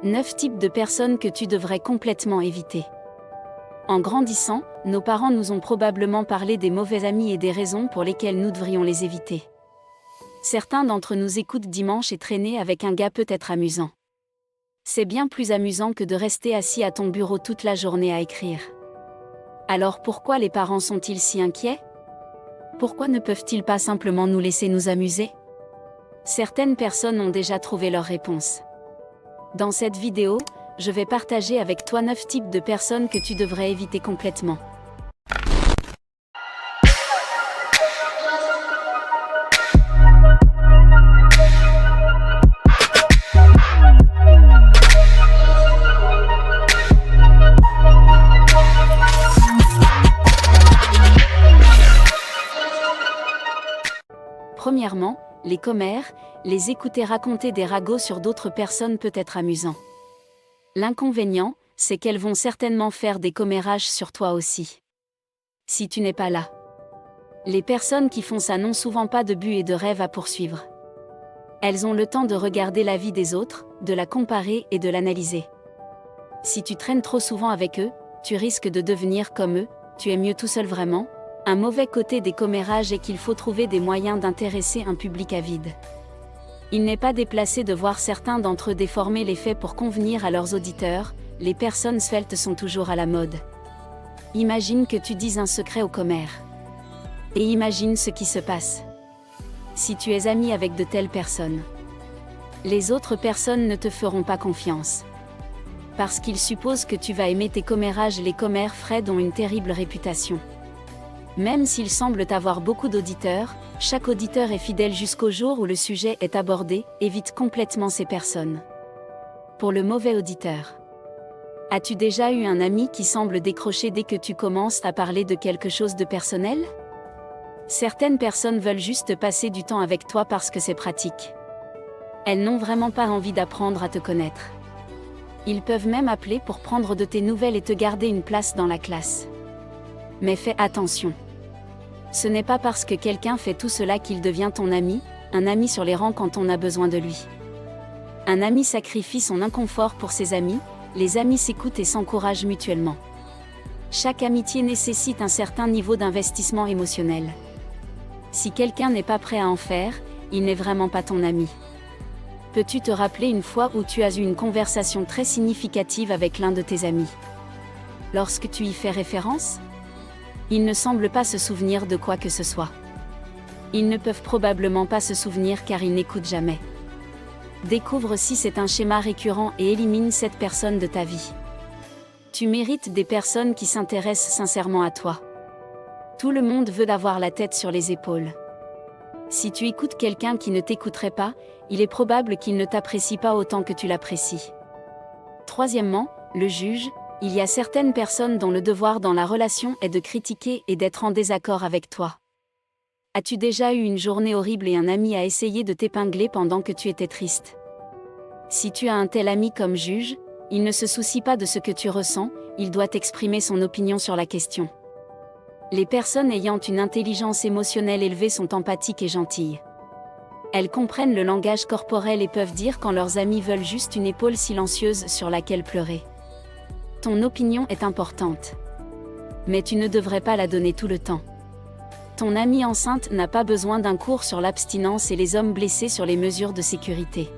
9 types de personnes que tu devrais complètement éviter. En grandissant, nos parents nous ont probablement parlé des mauvais amis et des raisons pour lesquelles nous devrions les éviter. Certains d'entre nous écoutent dimanche et traîner avec un gars peut être amusant. C'est bien plus amusant que de rester assis à ton bureau toute la journée à écrire. Alors pourquoi les parents sont-ils si inquiets? Pourquoi ne peuvent-ils pas simplement nous laisser nous amuser? Certaines personnes ont déjà trouvé leur réponse. Dans cette vidéo, je vais partager avec toi 9 types de personnes que tu devrais éviter complètement. Premièrement, les commères, les écouter raconter des ragots sur d'autres personnes peut être amusant. L'inconvénient, c'est qu'elles vont certainement faire des commérages sur toi aussi. Si tu n'es pas là. Les personnes qui font ça n'ont souvent pas de but et de rêve à poursuivre. Elles ont le temps de regarder la vie des autres, de la comparer et de l'analyser. Si tu traînes trop souvent avec eux, tu risques de devenir comme eux, tu es mieux tout seul vraiment. Un mauvais côté des commérages est qu'il faut trouver des moyens d'intéresser un public avide. Il n'est pas déplacé de voir certains d'entre eux déformer les faits pour convenir à leurs auditeurs, les personnes sveltes sont toujours à la mode. Imagine que tu dises un secret au commère. Et imagine ce qui se passe. Si tu es ami avec de telles personnes. Les autres personnes ne te feront pas confiance. Parce qu'ils supposent que tu vas aimer tes commérages. Les commères Fred ont une terrible réputation. Même s'ils semblent avoir beaucoup d'auditeurs, chaque auditeur est fidèle jusqu'au jour où le sujet est abordé, évite complètement ces personnes. Pour le mauvais auditeur. As-tu déjà eu un ami qui semble décrocher dès que tu commences à parler de quelque chose de personnel? Certaines personnes veulent juste passer du temps avec toi parce que c'est pratique. Elles n'ont vraiment pas envie d'apprendre à te connaître. Ils peuvent même appeler pour prendre de tes nouvelles et te garder une place dans la classe. Mais fais attention. Ce n'est pas parce que quelqu'un fait tout cela qu'il devient ton ami, un ami sur les rangs quand on a besoin de lui. Un ami sacrifie son inconfort pour ses amis, les amis s'écoutent et s'encouragent mutuellement. Chaque amitié nécessite un certain niveau d'investissement émotionnel. Si quelqu'un n'est pas prêt à en faire, il n'est vraiment pas ton ami. Peux-tu te rappeler une fois où tu as eu une conversation très significative avec l'un de tes amis? Lorsque tu y fais référence? Ils ne semblent pas se souvenir de quoi que ce soit. Ils ne peuvent probablement pas se souvenir car ils n'écoutent jamais. Découvre si c'est un schéma récurrent et élimine cette personne de ta vie. Tu mérites des personnes qui s'intéressent sincèrement à toi. Tout le monde veut avoir la tête sur les épaules. Si tu écoutes quelqu'un qui ne t'écouterait pas, il est probable qu'il ne t'apprécie pas autant que tu l'apprécies. Troisièmement, le juge. Il y a certaines personnes dont le devoir dans la relation est de critiquer et d'être en désaccord avec toi. As-tu déjà eu une journée horrible et un ami a essayé de t'épingler pendant que tu étais triste? Si tu as un tel ami comme juge, il ne se soucie pas de ce que tu ressens, il doit exprimer son opinion sur la question. Les personnes ayant une intelligence émotionnelle élevée sont empathiques et gentilles. Elles comprennent le langage corporel et peuvent dire quand leurs amis veulent juste une épaule silencieuse sur laquelle pleurer. Ton opinion est importante. Mais tu ne devrais pas la donner tout le temps. Ton amie enceinte n'a pas besoin d'un cours sur l'abstinence et les hommes blessés sur les mesures de sécurité.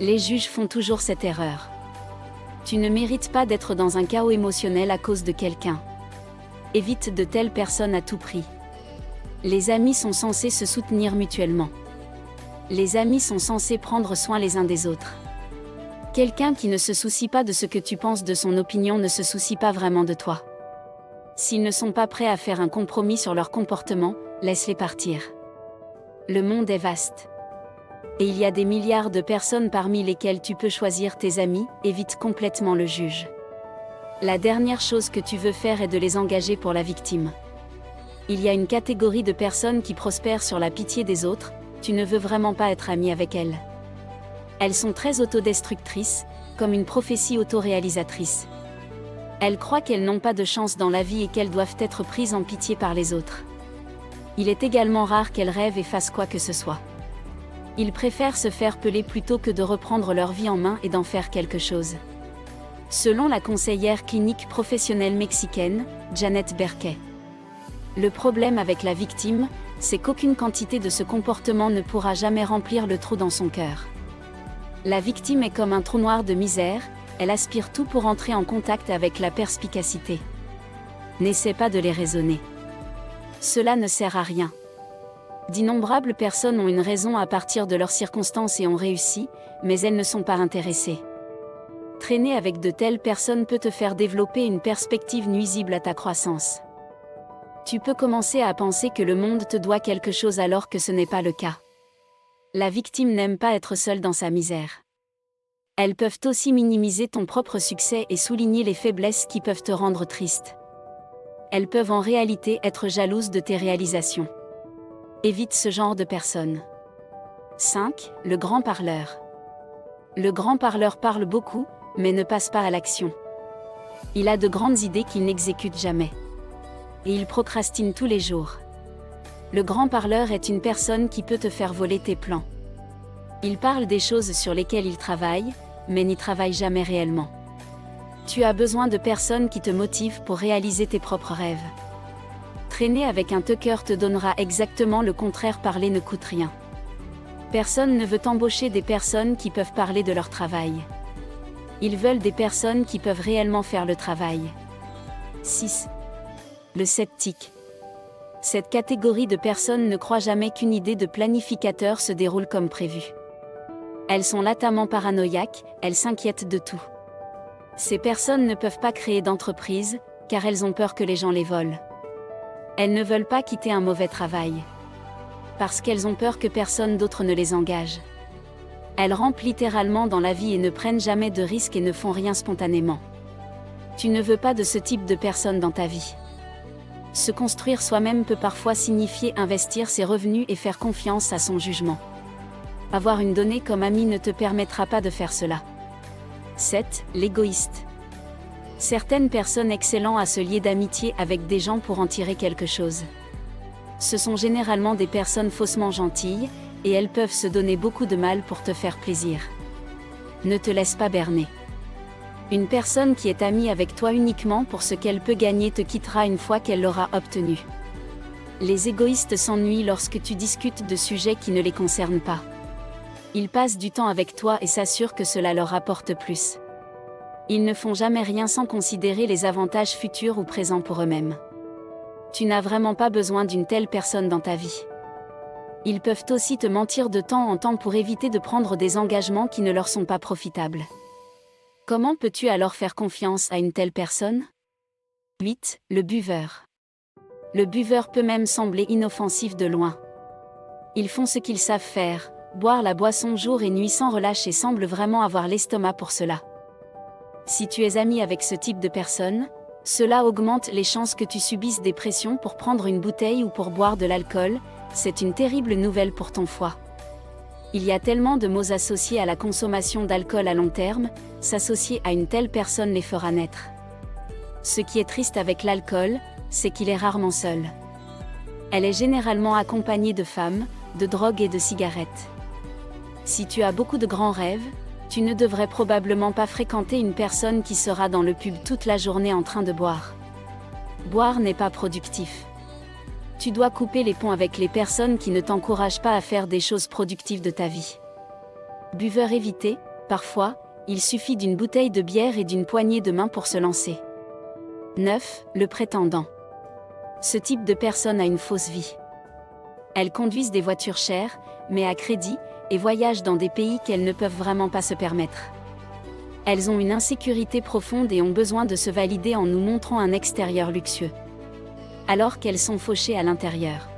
Les juges font toujours cette erreur. Tu ne mérites pas d'être dans un chaos émotionnel à cause de quelqu'un. Évite de telles personnes à tout prix. Les amis sont censés se soutenir mutuellement. Les amis sont censés prendre soin les uns des autres. Quelqu'un qui ne se soucie pas de ce que tu penses de son opinion ne se soucie pas vraiment de toi. S'ils ne sont pas prêts à faire un compromis sur leur comportement, laisse-les partir. Le monde est vaste. Et il y a des milliards de personnes parmi lesquelles tu peux choisir tes amis, évite complètement le juge. La dernière chose que tu veux faire est de les engager pour la victime. Il y a une catégorie de personnes qui prospèrent sur la pitié des autres, tu ne veux vraiment pas être ami avec elles. Elles sont très autodestructrices, comme une prophétie autoréalisatrice. Elles croient qu'elles n'ont pas de chance dans la vie et qu'elles doivent être prises en pitié par les autres. Il est également rare qu'elles rêvent et fassent quoi que ce soit. Ils préfèrent se faire peler plutôt que de reprendre leur vie en main et d'en faire quelque chose. Selon la conseillère clinique professionnelle mexicaine, Janet Berkey. Le problème avec la victime, c'est qu'aucune quantité de ce comportement ne pourra jamais remplir le trou dans son cœur. La victime est comme un trou noir de misère, elle aspire tout pour entrer en contact avec la perspicacité. N'essaie pas de les raisonner. Cela ne sert à rien. D'innombrables personnes ont une raison à partir de leurs circonstances et ont réussi, mais elles ne sont pas intéressées. Traîner avec de telles personnes peut te faire développer une perspective nuisible à ta croissance. Tu peux commencer à penser que le monde te doit quelque chose alors que ce n'est pas le cas. La victime n'aime pas être seule dans sa misère. Elles peuvent aussi minimiser ton propre succès et souligner les faiblesses qui peuvent te rendre triste. Elles peuvent en réalité être jalouses de tes réalisations. Évite ce genre de personnes. 5. Le grand parleur. Le grand parleur parle beaucoup, mais ne passe pas à l'action. Il a de grandes idées qu'il n'exécute jamais. Et il procrastine tous les jours. Le grand parleur est une personne qui peut te faire voler tes plans. Il parle des choses sur lesquelles il travaille, mais n'y travaille jamais réellement. Tu as besoin de personnes qui te motivent pour réaliser tes propres rêves. Traîner avec un tucker te donnera exactement le contraire. Parler ne coûte rien. Personne ne veut embaucher des personnes qui peuvent parler de leur travail. Ils veulent des personnes qui peuvent réellement faire le travail. 6. Le sceptique. Cette catégorie de personnes ne croit jamais qu'une idée de planificateur se déroule comme prévu. Elles sont latemment paranoïaques, elles s'inquiètent de tout. Ces personnes ne peuvent pas créer d'entreprise, car elles ont peur que les gens les volent. Elles ne veulent pas quitter un mauvais travail. Parce qu'elles ont peur que personne d'autre ne les engage. Elles rampent littéralement dans la vie et ne prennent jamais de risques et ne font rien spontanément. Tu ne veux pas de ce type de personne dans ta vie. Se construire soi-même peut parfois signifier investir ses revenus et faire confiance à son jugement. Avoir une donnée comme amie ne te permettra pas de faire cela. 7. L'égoïste. Certaines personnes excellent à se lier d'amitié avec des gens pour en tirer quelque chose. Ce sont généralement des personnes faussement gentilles, et elles peuvent se donner beaucoup de mal pour te faire plaisir. Ne te laisse pas berner. Une personne qui est amie avec toi uniquement pour ce qu'elle peut gagner te quittera une fois qu'elle l'aura obtenu. Les égoïstes s'ennuient lorsque tu discutes de sujets qui ne les concernent pas. Ils passent du temps avec toi et s'assurent que cela leur apporte plus. Ils ne font jamais rien sans considérer les avantages futurs ou présents pour eux-mêmes. Tu n'as vraiment pas besoin d'une telle personne dans ta vie. Ils peuvent aussi te mentir de temps en temps pour éviter de prendre des engagements qui ne leur sont pas profitables. Comment peux-tu alors faire confiance à une telle personne ? 8. Le buveur. Le buveur peut même sembler inoffensif de loin. Ils font ce qu'ils savent faire, boire la boisson jour et nuit sans relâche et semblent vraiment avoir l'estomac pour cela. Si tu es ami avec ce type de personne, cela augmente les chances que tu subisses des pressions pour prendre une bouteille ou pour boire de l'alcool. C'est une terrible nouvelle pour ton foie. Il y a tellement de maux associés à la consommation d'alcool à long terme, s'associer à une telle personne les fera naître. Ce qui est triste avec l'alcool, c'est qu'il est rarement seul. Elle est généralement accompagnée de femmes, de drogue et de cigarettes. Si tu as beaucoup de grands rêves, tu ne devrais probablement pas fréquenter une personne qui sera dans le pub toute la journée en train de boire. Boire n'est pas productif. Tu dois couper les ponts avec les personnes qui ne t'encouragent pas à faire des choses productives de ta vie. Buveur évité, parfois, il suffit d'une bouteille de bière et d'une poignée de main pour se lancer. 9. Le prétendant. Ce type de personne a une fausse vie. Elles conduisent des voitures chères, mais à crédit, et voyagent dans des pays qu'elles ne peuvent vraiment pas se permettre. Elles ont une insécurité profonde et ont besoin de se valider en nous montrant un extérieur luxueux. Alors qu'elles sont fauchées à l'intérieur.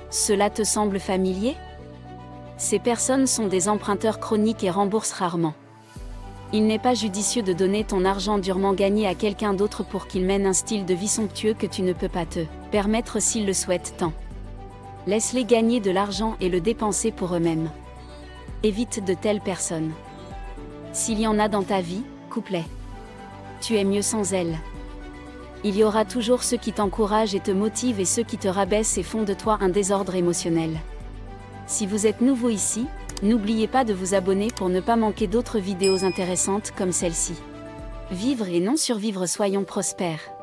Cela te semble familier ? Ces personnes sont des emprunteurs chroniques et remboursent rarement. Il n'est pas judicieux de donner ton argent durement gagné à quelqu'un d'autre pour qu'il mène un style de vie somptueux que tu ne peux pas te permettre s'ils le souhaitent tant. Laisse-les gagner de l'argent et le dépenser pour eux-mêmes. Évite de telles personnes. S'il y en a dans ta vie, coupe-les. Tu es mieux sans elles. Il y aura toujours ceux qui t'encouragent et te motivent et ceux qui te rabaissent et font de toi un désordre émotionnel. Si vous êtes nouveau ici, N'oubliez pas de vous abonner pour ne pas manquer d'autres vidéos intéressantes comme celle-ci. Vivre et non survivre, soyons prospères.